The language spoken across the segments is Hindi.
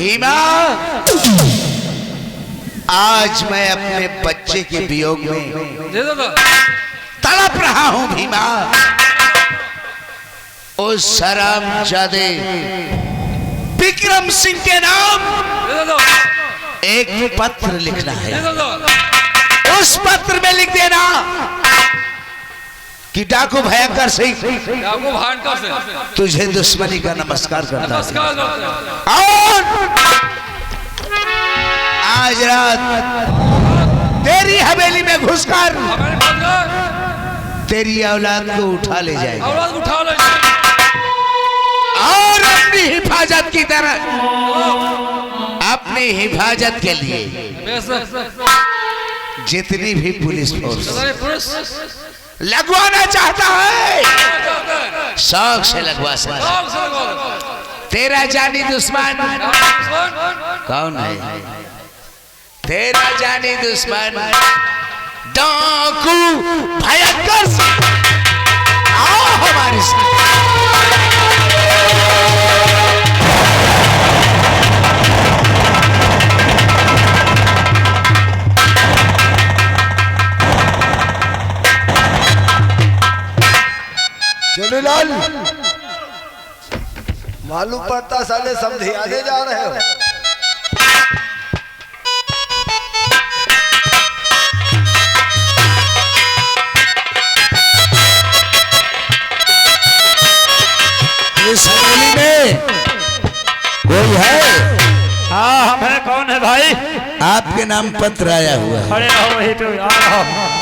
भीमा, आज मैं अपने बच्चे के वियोग में तड़प रहा हूं भीमा। उस हरामजादे विक्रम सिंह के नाम एक पत्र लिखना है। उस पत्र में लिख देना कि डाकू भयंकर सिंह तुझे दुश्मनी का नमस्कार करता है और आज रात तेरी हवेली में घुसकर तेरी औलाद को उठा ले जाएगा और अपनी हिफाजत की तरह अपनी हिफाजत के लिए जितनी भी पुलिस फोर्स लगवाना चाहता है शौक से लगवा सकता। तेरा जानी दुश्मन कौन है? तेरा जानी दुश्मन डाकू भयंकर सिंह। आओ हमारे साथ। चंदूलाल, मालूम पड़ता साले समझियाने जा रहे हो। इस हवेली में कोई है? हाँ हम है। कौन है भाई? आपके नाम पत्र आया हुआ है। खड़े रहो वहीं पे, आ रहा हूं।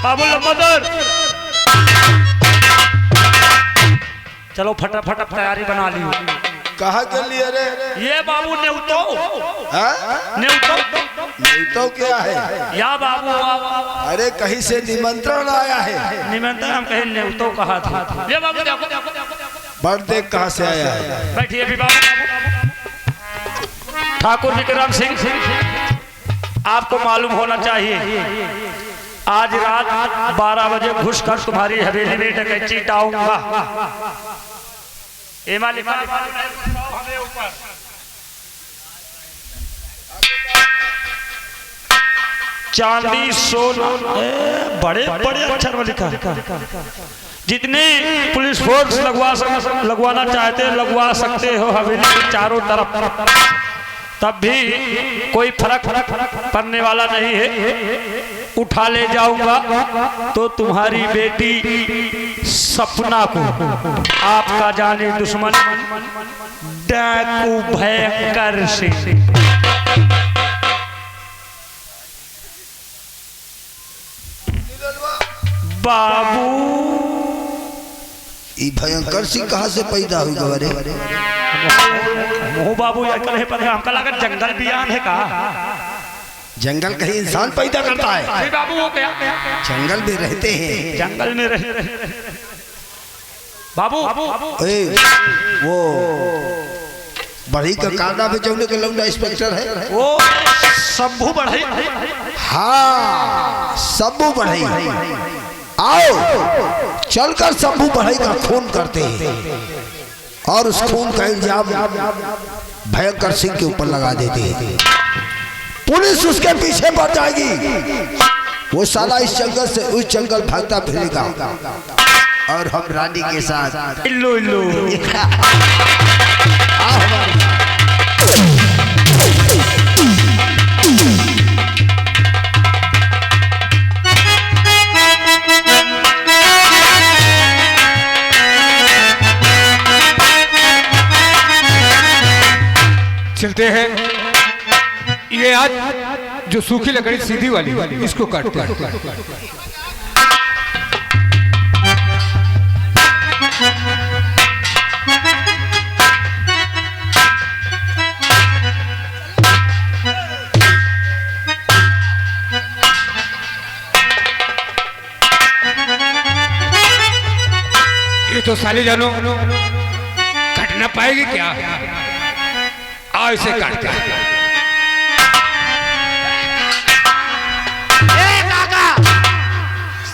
बाबुल मदर, चलो फटाफट तैयारी बना ली। कहाँ के लिए रे? ये बाबू नेउतो। हाँ? नेउतो तो क्या है? या बाबू अरे कहीं से निमंत्रण आया है। निमंत्रण हम कहे नेउतो कहा था। ये बाबू देखो बर्थडे कहाँ से आया है? बैठिए भी बाबू। ठाकुर विक्रम सिंह, आपको मालूम होना चाहिए आज रात 12 बजे घुसकर तुम्हारी हवेली में डकैती डालूंगा। चांदी सोना बड़े बड़े अक्षर में लिखा। जितनी पुलिस फोर्स लगवाना चाहते लगवा सकते हो हवेली के चारों तरफ। तब भी कोई फर्क पड़ने वाला नहीं है। उठा ले जाऊंगा तो तुम्हारी बेटी सपना को आपका जाने दुश्मन डाकू भयंकर सिंह। बाबू, ये भयंकर सिंह कहाँ से पैदा हुई गवारे? मोह बाबू यार पर हमका लगा जंगल बियान है का? जंगल कहीं इंसान पैदा करता है? बाबू वो क्या? जंगल में रहते हैं। जंगल में रहते बाबू। वो बढ़ई का कांदा पे चौने का लौंडा इंस्पेक्टर है वो शंभू बढ़ई। हाँ शंभू बढ़ई। आओ चलकर शंभू बढ़ई का खून करते हैं और उस खून का इल्जाम भयंकर सिंह के ऊपर लगा देते हैं। पुलिस उसके पीछे बढ़ जाएगी। वो साला इस जंगल से उस जंगल भागता फिरेगा और हम रानी के साथ इल्लू इल्लू। चलते हैं। ये आज जो सूखी लकड़ी सीधी वाली इसको काटते हैं। ये तो साले जानो कट ना पाएगी क्या? आओ इसे काटते हैं।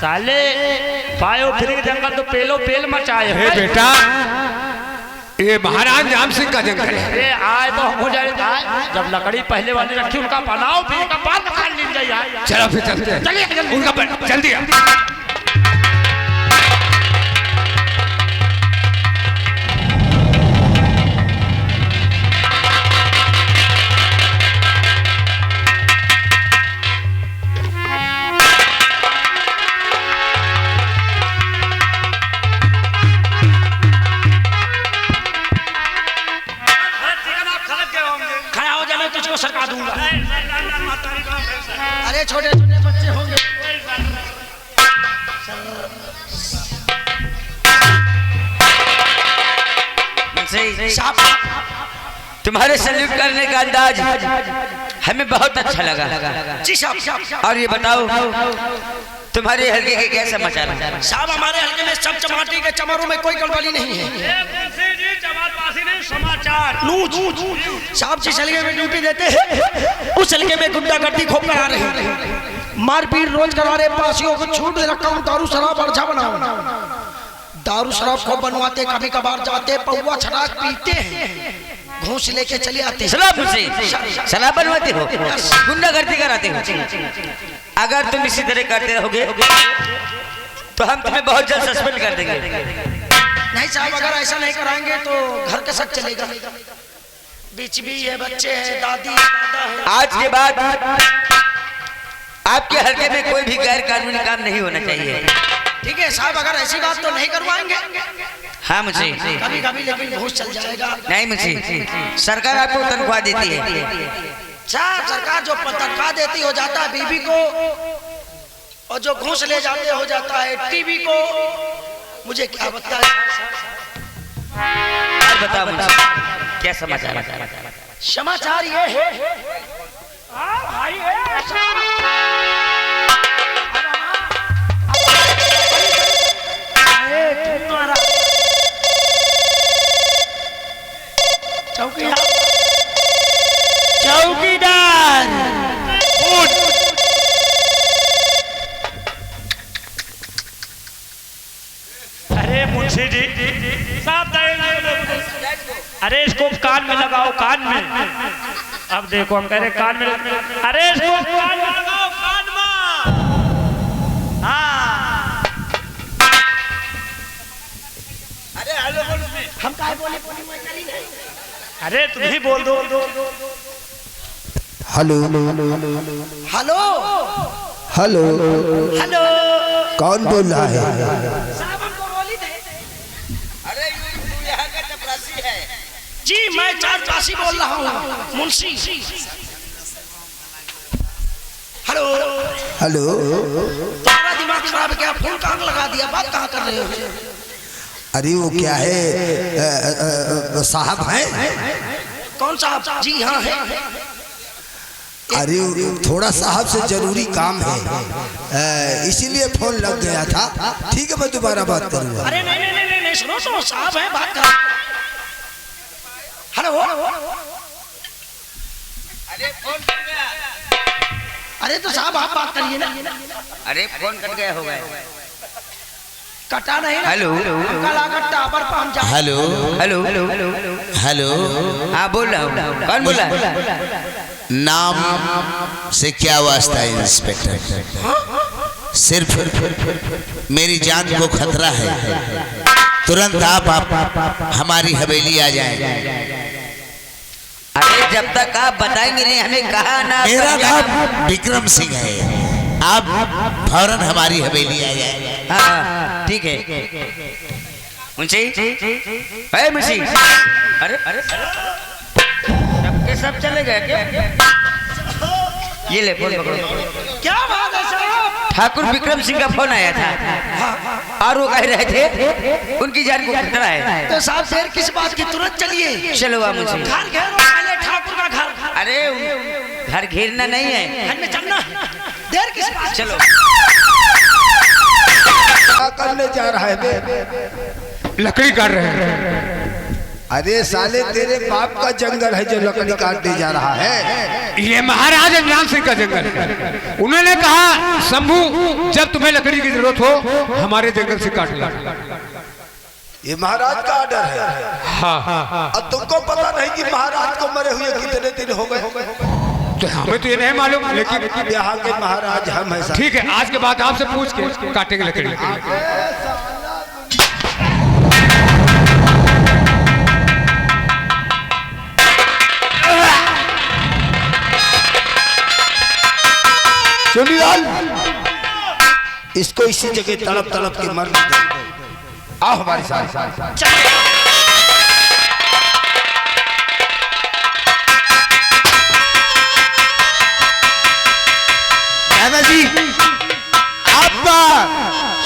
साले पायो फिर जंगल तो पेलो पेल मचाए अरे बेटा ये महाराज राम सिंह का जंगल है। अरे आए तो हो जाएगा। जब लकड़ी पहले वाली रखी उनका बनाओ फिर का बात निकाल लीजिए। चलो फिर चलते हैं। चलिए उनका जल्दी सरका दूंगा। अरे छोटे छोटे बच्चे होंगे। तुम्हारे सैल्यूट करने का अंदाज हमें बहुत अच्छा लगा। जी साहब। और ये बताओ तुम्हारे हल्के के क्या समाचार है? साहब हमारे हल्के में सब चमाटी के चमरों में कोई गड़बड़ी नहीं है। समाचार साहब जिस हल्के में ड्यूटी देते हैं उस हल्के में गुंडागर्दी खूब करा रहे हैं, मारपीट रोज करा रहे, पासियों को छूट दे रखा हूँ, दारू शराब अच्छा बनाओ। दारू शराब खूब बनवाते, कभी कभार जाते पौवा छटाक पीते हैं, घूस लेके चले आते। शराब बनवाते हो, गुंडागर्दी कराते हो। अगर तुम इसी तरह करते रहोगे तो हम तुम्हें बहुत जल्द सस्पेंड कर देंगे। नहीं साहब, अगर ऐसा नहीं कराएंगे तो घर के सब चलेगा। बीच भी है, बच्चे हैं, दादी दादा है। आज के बाद आपके हल्के में कोई भी गैर कानूनी काम नहीं होना चाहिए। ठीक है साहब, अगर ऐसी बात तो नहीं करवाएंगे। हाँ मुझे कभी कभी लेकिन घूस चल जाएगा। नहीं मुझे सरकार आपको तनख्वाह देती है। साहब सरकार जो तनख्वाह देती हो जाता है बीबी को, और जो घूस ले जाते हो जाता है टीवी को। मुझे क्या बताया? और बताओ मुझे क्या समाचार है? समाचार ये है चौकीदार अरे मुंशी जी साहब, अरे इसको कान में लगाओ, कान में। अब देखो हम कह रहे कान में, अरे इसको कान में लगाओ, कान में। हाँ अरे हेलो हम काहे बोले? अरे तुम ही बोल दो। हेलो हेलो हेलो हेलो, कौन बोल रहा है? साहब हमको बोली थे। अरे तू यहाँ का चपरासी है? जी मैं चपरासी बोल रहा हूँ, मुंशी। हेलो हेलो, तुम्हारा दिमाग खराब है क्या? फोन कहाँ लगा दिया? बात कहाँ कर रहे हो? अरे वो क्या है, साहब हैं? कौन साहब? जी हाँ है। अरे थोड़ा साहब से जरूरी काम है, इसीलिए फोन लग गया था। ठीक है, मैं दोबारा बात करूंगा। अरे नहीं नहीं नहीं नहीं, सुनो सुनो, साहब है, बात कर। हेलो अरे फोन कट गया। अरे तो साहब आप बात करिए ना। अरे फोन कट गया होगा। कटा नहीं ना। हेलो कल अगर टावर पर हम जाए। हेलो हेलो हेलो, हाँ बोल रहा हूँ। कौन बोल रहा है? नाम से क्या वास्ता है इंस्पेक्टर? सिर्फ मेरी जान को खतरा है, तुरंत आप हमारी हवेली आ जाएं। अरे जब तक आप बताएंगे नहीं हमें कहा ना। मेरा नाम विक्रम सिंह है, आप फौरन हमारी हवेली आ जाए। हाँ ठीक है मुंशी। मुंशी अरे अरे सबके सब चले गए क्या? ये ले फोन पकड़ो। क्या बात है साहब? ठाकुर विक्रम सिंह का फोन आया था और वो कह रहे थे उनकी जान को खतरा है। तो साहब देर किस बात की? तुरंत चलिए। चलो आप मुंशी। घर घेरो पहले, ठाकुर का घर। अरे घर घेरना नहीं है, घर में चलना है। देर किस बात? चलो। क्या करने जा रहा है बे? लकड़ी काट रहे हैं। अरे साले तेरे बाप का जंगल है जो लकड़ी काटने जा रहा है। ये महाराज अनजान सिंह का जंगल है। उन्होंने कहा शंभू जब तुम्हें लकड़ी की जरूरत हो हमारे जंगल से काट ला। ये महाराज का ऑर्डर है। हाँ। और तुमको पता नहीं कि महाराज को मरे हुए कितने दिन हो गए? तो हमें तो ये नहीं मालूम, लेकिन यहाँ के महाराज हम हैं। ठीक है, आज के बाद आपसे पूछ के काटेंगे लकड़ी। चुनीलाल, इसको इसी जगह तड़प तड़प के मर दे। आओ हमारे साथ। दादाजी, अब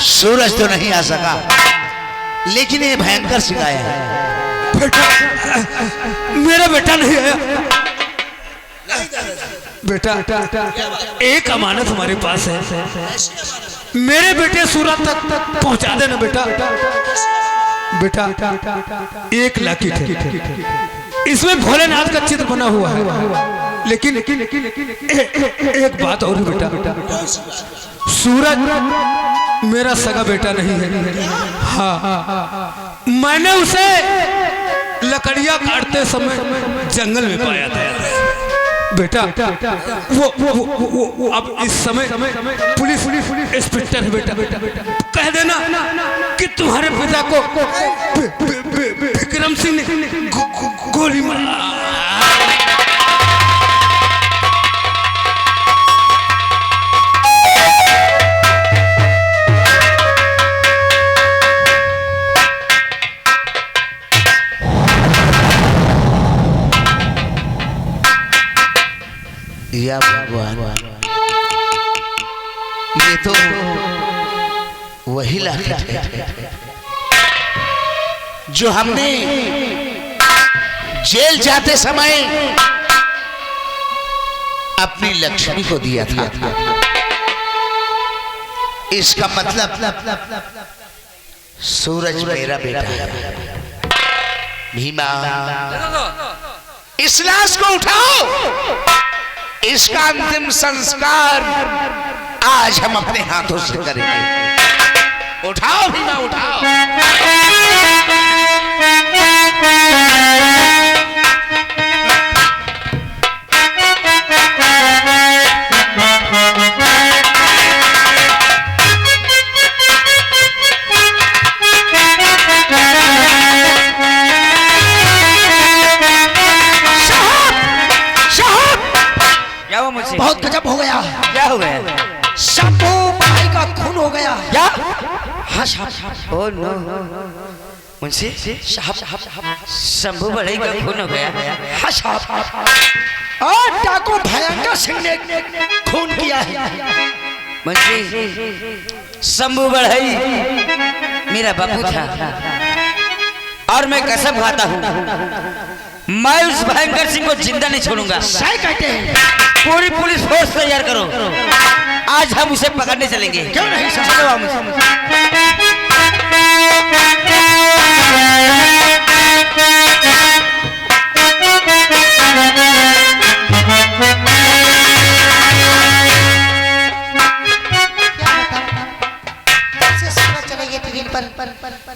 सूरज तो नहीं आ सका, लेकिन ये भयंकर सिंह आया है। मेरा बेटा नहीं आया। बेटा एक अमानत हमारे पास है, मेरे बेटे सूरत तक पहुंचा देना बेटा। बेटा 1 लॉकेट है, इसमें भोलेनाथ का चित्र बना हुआ है, लेकिन एक बात और बेटा, सूरज मेरा सगा बेटा नहीं है। हाँ, मैंने उसे लकड़ियां काटते समय जंगल में पाया था बेटा। वो अब इस समय पुलिस इंस्पेक्टर है बेटा। कह देना कि तुम्हारे पिता को विक्रम सिंह ने गोली मारा। या भगवान, ये तो वही लॉकेट है जो हमने जेल जाते समय अपनी लक्ष्मी को दिया था। इसका मतलब सूरज मेरा बेटा है। भीमा, इस लाश को उठाओ, इसका अंतिम संस्कार आज हम अपने हाथों से करेंगे। उठाओ भीमा, उठाओ। बहुत गजब हो गया। क्या हो गया? शंभू भाई का खून हो गया। क्या? हाँ साहब। ओह नो, मुंशी शंभू बढ़ई का खून हो गया। हाँ साहब, और डाकू भयंकर सिंह ने खून किया है। मुंशी, शंभू बढ़ई मेरा बापू था, और मैं कसम खाता हूँ मैं उस भयंकर सिंह को जिंदा नहीं छोड़ूंगा। सही कहते हैं। पूरी पुलिस फोर्स तैयार करो, आज हम उसे पकड़ने चलेंगे। क्यों नहीं साहब? चलो हम।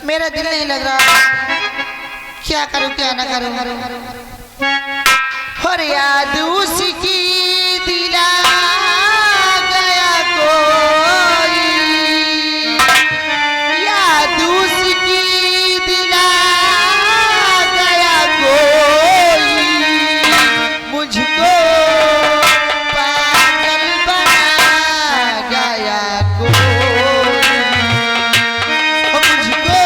मेरा दिल नहीं लग रहा, क्या करूं क्या ना करूं। और याद उसकी दिला गया कोई, याद उसकी दिला गया कोई, मुझको पागल बना गया कोई, मुझको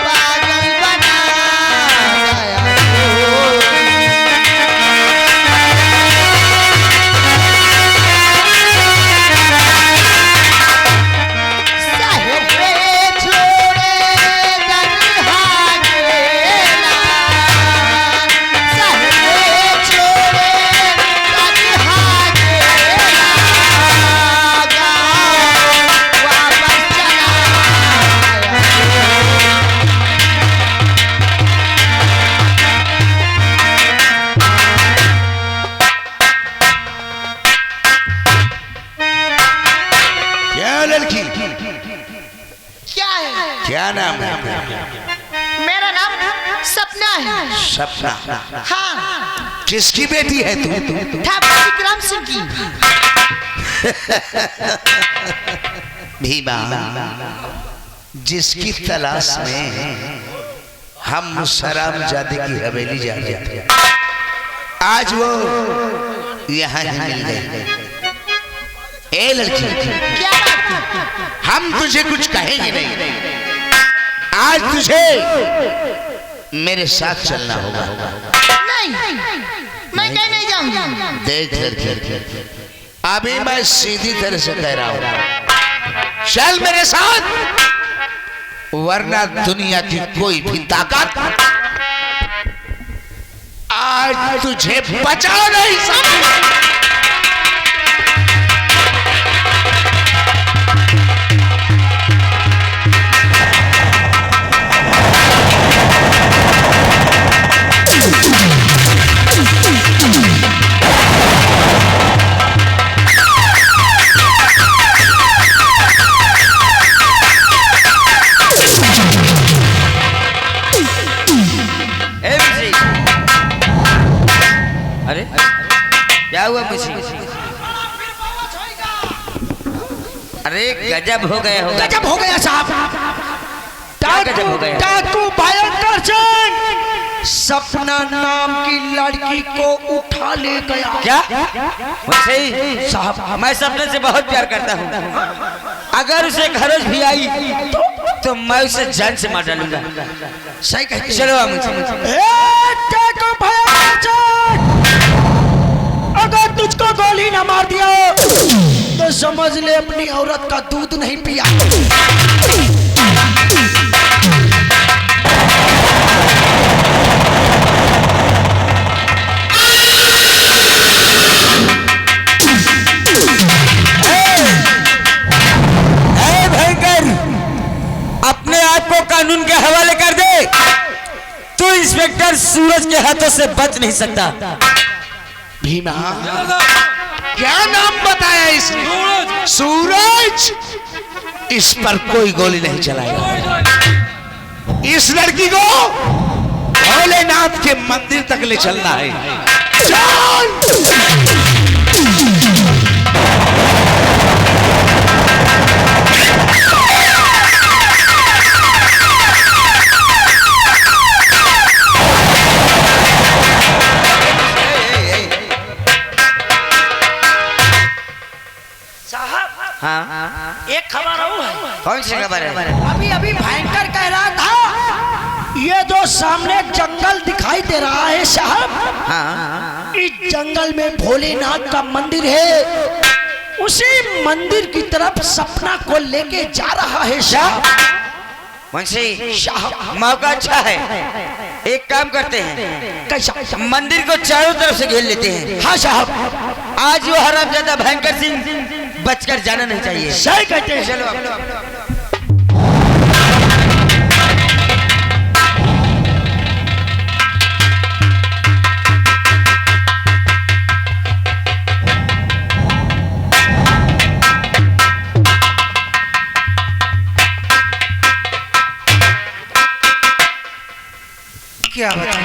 पागल बना गया कोई। क्या नाम है? मेरा नाम सपना है। सपना। हाँ, किसकी बेटी है तू? ठाकुर विक्रम सिंह की। भीमा, जिसकी तलाश में हम मुसरामजादे की हवेली जा रहे थे, आज वो यहाँ ही मिल गई। ए लड़की, क्या बात है? हम तुझे कुछ कहेंगे नहीं, आज तुझे मेरे साथ चलना होगा। नहीं, मैं कहीं नहीं जाऊंगी। देख लड़की, अभी मैं सीधी तरह से कह रहा हूँ, चल मेरे साथ, वरना दुनिया की कोई भी ताकत आज तुझे बचा नहीं सकती। अरे क्या हुआ मुझे? अरे गजब हो गया होगा। गजब हो गया साहब। क्या गजब हो गया? डाकू भयंकर सिंह सपना नाम की लड़की को उठा ले गया। क्या? मुझे साहब, मैं सपने से बहुत प्यार करता हूँ। अगर उसे खरोच भी आई तो मैं उसे जान से मार डालूंगा। सही कहते हैं। चलो मुझे डाकू भयंकर सिंह, अगर तुझको गोली ना मार दिया तो समझ ले अपनी औरत का दूध नहीं पिया। अपने आप को कानून के हवाले कर दे। तू इंस्पेक्टर सूरज के हाथों से बच नहीं सकता। भीमा, क्या नाम बताया इसने? सूरज। इस पर कोई गोली नहीं चलाएगा। इस लड़की को भोलेनाथ के मंदिर तक ले चलना है। चल! हाँ, एक खबर है। कौन सी खबर है? अभी अभी भयंकर कह रहा था, ये जो सामने जंगल दिखाई दे रहा है साहब, हाँ, इस जंगल में भोलेनाथ का मंदिर है। उसी मंदिर की तरफ सपना को लेके जा रहा है साहब। मुंशी मौका अच्छा है, एक काम करते हैं, कैसा? मंदिर को चारों तरफ से घेर लेते हैं। हाँ साहब, आज वो हरामजादा भयंकर सिंह बचकर जाना नहीं चाहिए। सही कहते हैं। चलो क्या बताऊं,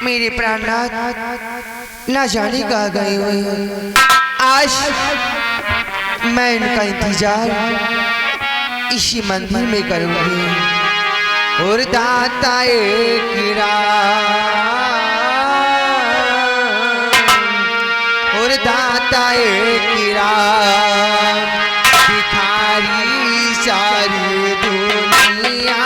मेरे प्राणनाथ ना जाने कहाँ गए हुए हैं। आज मैं इनका इंतजार इसी मंदिर में करूंगी। और दाता एक और दाता एक भिखारी सारी दुनिया।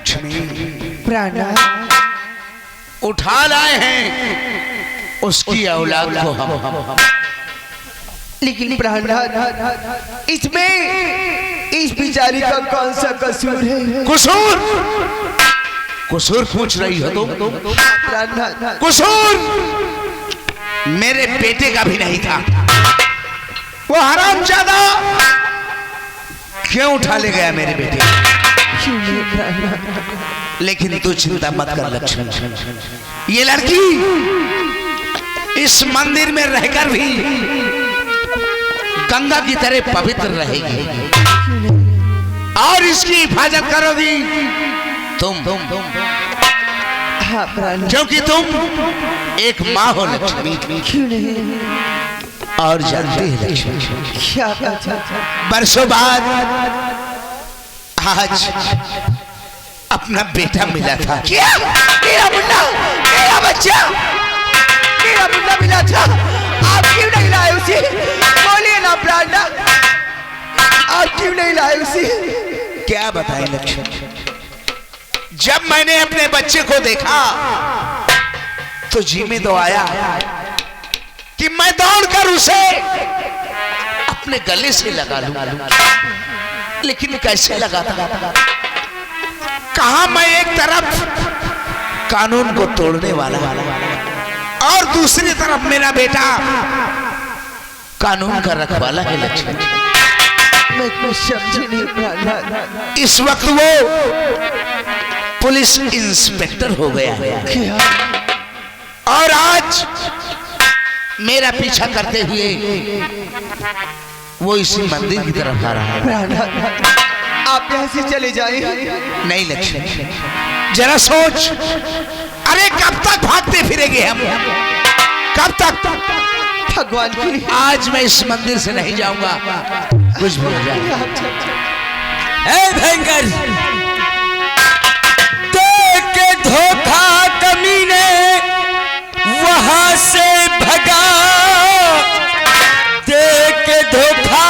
लक्ष्मी प्राणनाथ, उठा लाए हैं उसकी औलाद को हम। लेकिन प्राणनाथ, इसमें इस बिचारी का कौन सा कसूर है? कसूर कसूर पूछ रही हो तुम? प्राणनाथ, कसूर मेरे बेटे का भी नहीं था। वो हरामजादा क्यों उठा ले गया मेरे बेटे? क्यों नहीं प्राणनाथ? लेकिन तू चिंता मत कर लक्ष्मी, ये लड़की इस मंदिर में रहकर भी गंगा की तरह पवित्र रहेगी और इसकी हिफाजत करोगी तुम। हाँ प्राणनाथ, क्योंकि तुम एक माँ हो लक्ष्मी। क्यों नहीं? और जानती है लक्ष्मी, क्या बात है? बरसों बाद आज अपना बेटा मिला था। क्या? मेरा मुन्ना, मेरा बच्चा, मेरा मुन्ना मिला था। आप क्यों नहीं लाए उसे? बोलिए ना प्राणनाथ, आप क्यों नहीं लाए उसे? क्या बताएं लक्ष्मी, जब मैंने अपने बच्चे को देखा तो जी में तो आया कि मैं दौड़कर उसे अपने गले से लगा लूं, लेकिन कैसे लगाता? कहा मैं एक तरफ कानून को तोड़ने वाला और दूसरी तरफ मेरा बेटा कानून का रखवाला है लक्ष्मी। मैं कुछ समझी नहीं प्राणनाथ। इस वक्त वो पुलिस इंस्पेक्टर हो गया है और आज मेरा पीछा करते हुए वो इसी मंदिर की तरफ आ रहा है। प्राणनाथ, आप यहाँ से चले जाएं। नहीं लक्ष्मी, जरा सोच, अरे कब तक भागते फिरेंगे हम? कब तक? भगवान की, आज मैं इस मंदिर से नहीं जाऊंगा, कुछ भी हो जाए। ए भयंकर, देख के धोखा कमीने वहां से भगा, देख के धोखा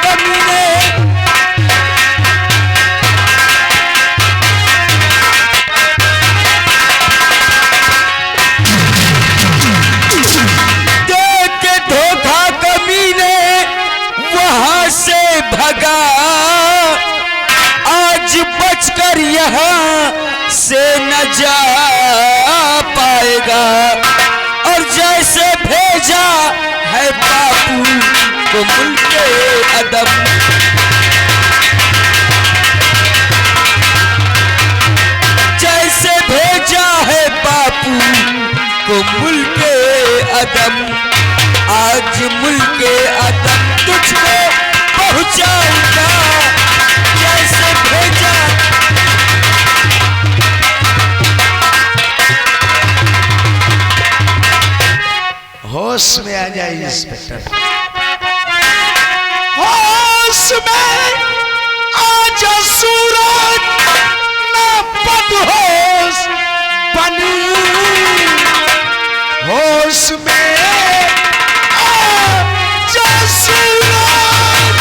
कमीने, देख के धोखा कमीने वहां से भगा, आज बचकर यहाँ से न जा पाएगा। और जैसे भेजा है बापू को मुल्के अदब, जैसे भेजा है बापू को मुल्के अदब, आज मुल्के अदब तुझको पहुंचाऊंगा, जैसे भेजा। होश में आ जाए इंस्पेक्टर, होश में आ जा सूरज, ना बदहोश बनी, होश में आ जा सूरज।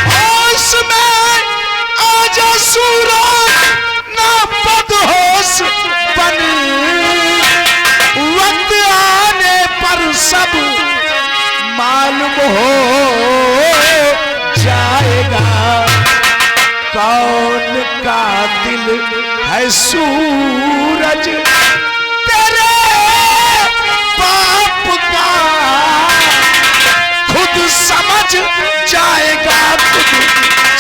होश में आ जा सूरज, ना बदहोश बनी, वक्त आने पर सब मालूम हो जाएगा, कौन कातिल है सूरज तेरे बाप का, खुद समझ जाएगा, खुद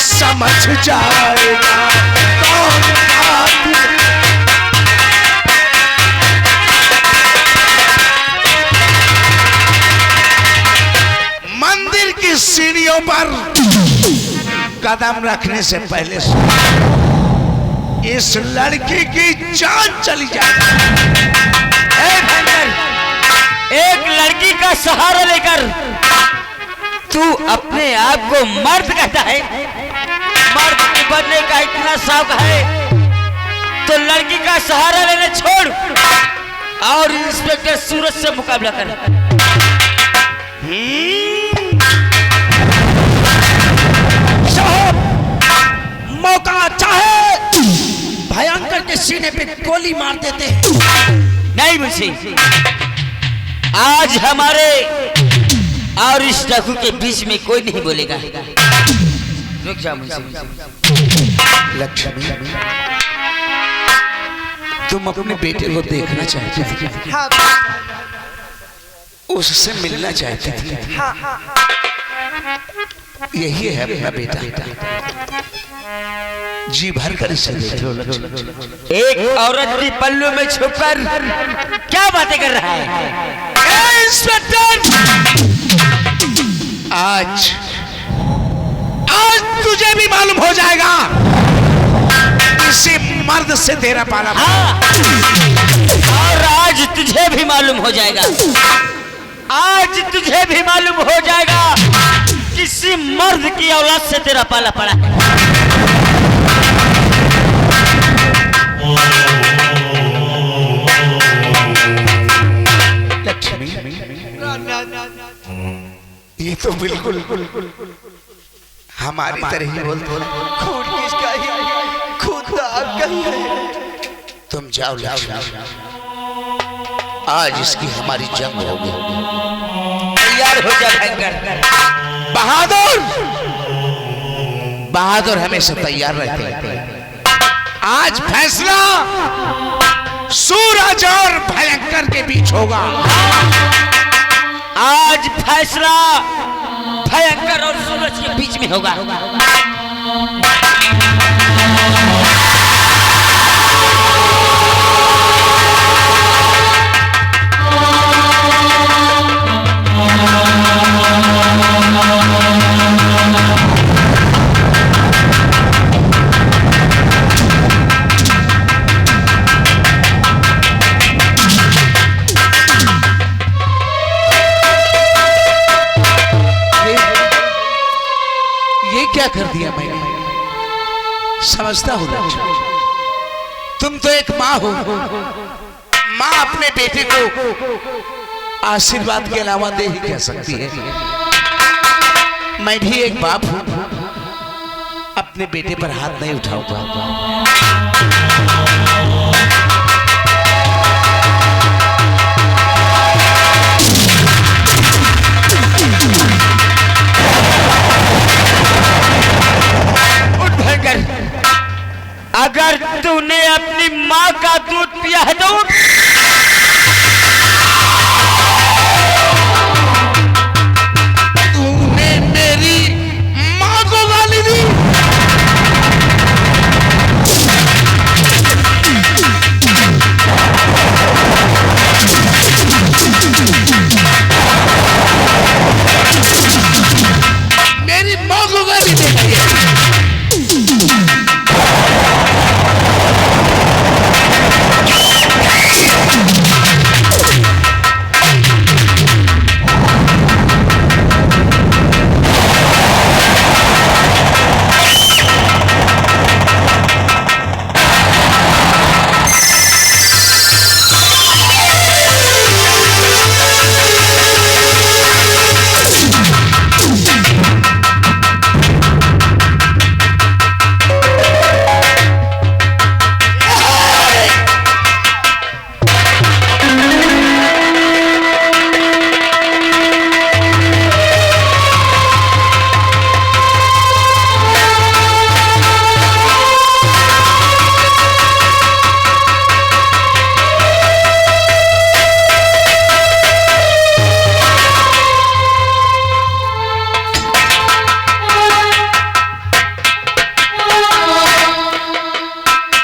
समझ जाएगा, कौन कातिल। मंदिर की सीढ़ियों पर कदम रखने से पहले इस लड़की की जान चली जाए। एक लड़की का सहारा लेकर तू अपने आप को मर्द कहता है? मर्द बनने का इतना शौक है तो लड़की का सहारा लेना छोड़ और इंस्पेक्टर सूरज से मुकाबला कर। मौका चाहे भयंकर के सीने पे गोली मार देते हैं। नहीं मुंशी, आज हमारे और इस डाकू के बीच में कोई नहीं बोलेगा। रुक जा मुंशी। लक्ष्मी, तुम अपने बेटे को देखना चाहती थी, उससे मिलना चाहती थी। यही है अपना बेटा, जी भर कर इसे देखो। एक औरत की पल्लू में छुपकर क्या बातें कर रहा है? इंस्पेक्टर, आज तुझे भी मालूम हो जाएगा इसी मर्द से तेरा पाला। हाँ, और आज तुझे भी मालूम हो जाएगा, आज तुझे भी मालूम हो जाएगा किसी मर्द की औलाद से तेरा पाला पड़ा है। लक्ष्मी, ये तो बिल्कुल हमारी तरह ही बोल। खून किसका ही, खून तो आपका ही है। तुम जाओ लक्ष्मी, आज इसकी हमारी जंग होगी। तैयार हो जा भयंकर। बहादुर, बहादुर हमेशा तैयार रहते हैं। आज फैसला सूरज और भयंकर के बीच होगा। आज फैसला भयंकर और सूरज के बीच में होगा। क्या कर दिया मैंने, समझता हूं लक्ष्मी, तुम तो एक माँ हो। माँ अपने बेटे को आशीर्वाद के अलावा दे ही कह सकती है। मैं भी एक बाप हूं, अपने बेटे पर हाथ नहीं उठाऊंगा। अगर तूने अपनी माँ का दूध पिया है तो तूने मेरी माँ को गाली दी। मेरी माँ को गाली दे रही है।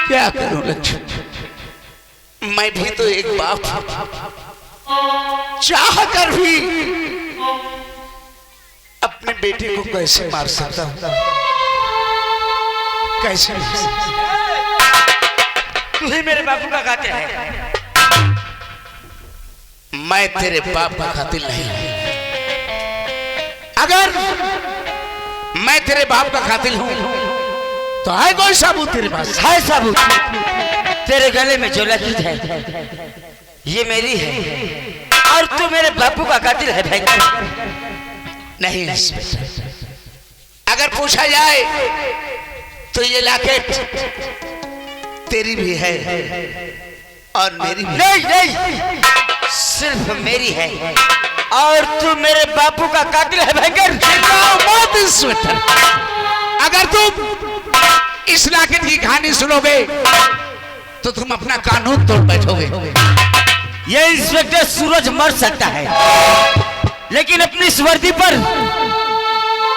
क्या करूं लक्ष्मी, मैं भी तो एक बाप चाह कर भी अपने बेटे को कैसे मार सकता हूं, कैसे? तू ही मेरे बापू का कातिल है। मैं तेरे बाप का कातिल नहीं। अगर मैं तेरे बाप का कातिल हूं तो है कोई सबूत तेरे पास? है सबूत। तेरे गले में जो लकीर है ये मेरी है और तू मेरे बापू का कातिल है भयंकर। नहीं इंस्पेक्टर, अगर पूछा जाए तो ये लॉकेट तेरी भी है और मेरी भी। नहीं नहीं, सिर्फ मेरी है और तू मेरे बापू का कातिल है भयंकर। मौत इंस्पेक्टर, अगर तुम इस लॉकेट की कहानी सुनोगे तो तुम अपना कानून तोड़ बैठोगे। ये इंस्पेक्टर सूरज मर सकता है लेकिन अपनी इस वर्दी पर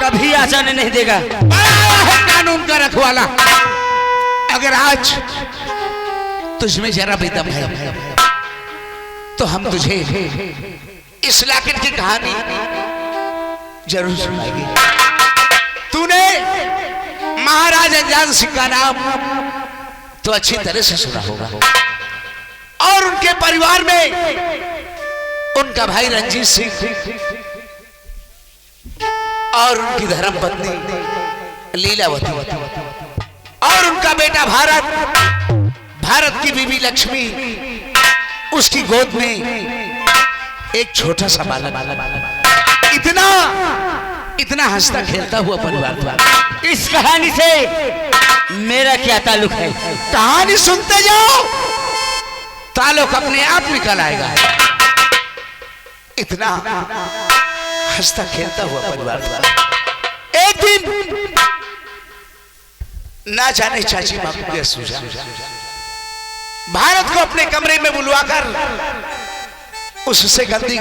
कभी आ जाने नहीं देगा। है कानून का रखवाला। अगर आज तुझमें जरा भी दम है तो हम तुझे इस लॉकेट की कहानी जरूर सुनाएंगे। तूने महाराज अनजान सिंह का नाम तो अच्छी तरह से सुना होगा और उनके परिवार में उनका भाई रंजीत सिंह और उनकी धर्मपत्नी लीलावती और उनका बेटा भारत की बीबी लक्ष्मी, उसकी गोद में एक छोटा सा बालक। इतना हंसता खेलता हुआ परिवार था। इस कहानी से मेरा क्या ताल्लुक है? कहानी सुनते जाओ, ताल्लुक अपने आप निकल आएगा। इतना हंसता खेलता हुआ परिवार था। एक दिन ना जाने चाची माँ को क्या सूझा, भारत को अपने कमरे में बुलवाकर उससे गंदी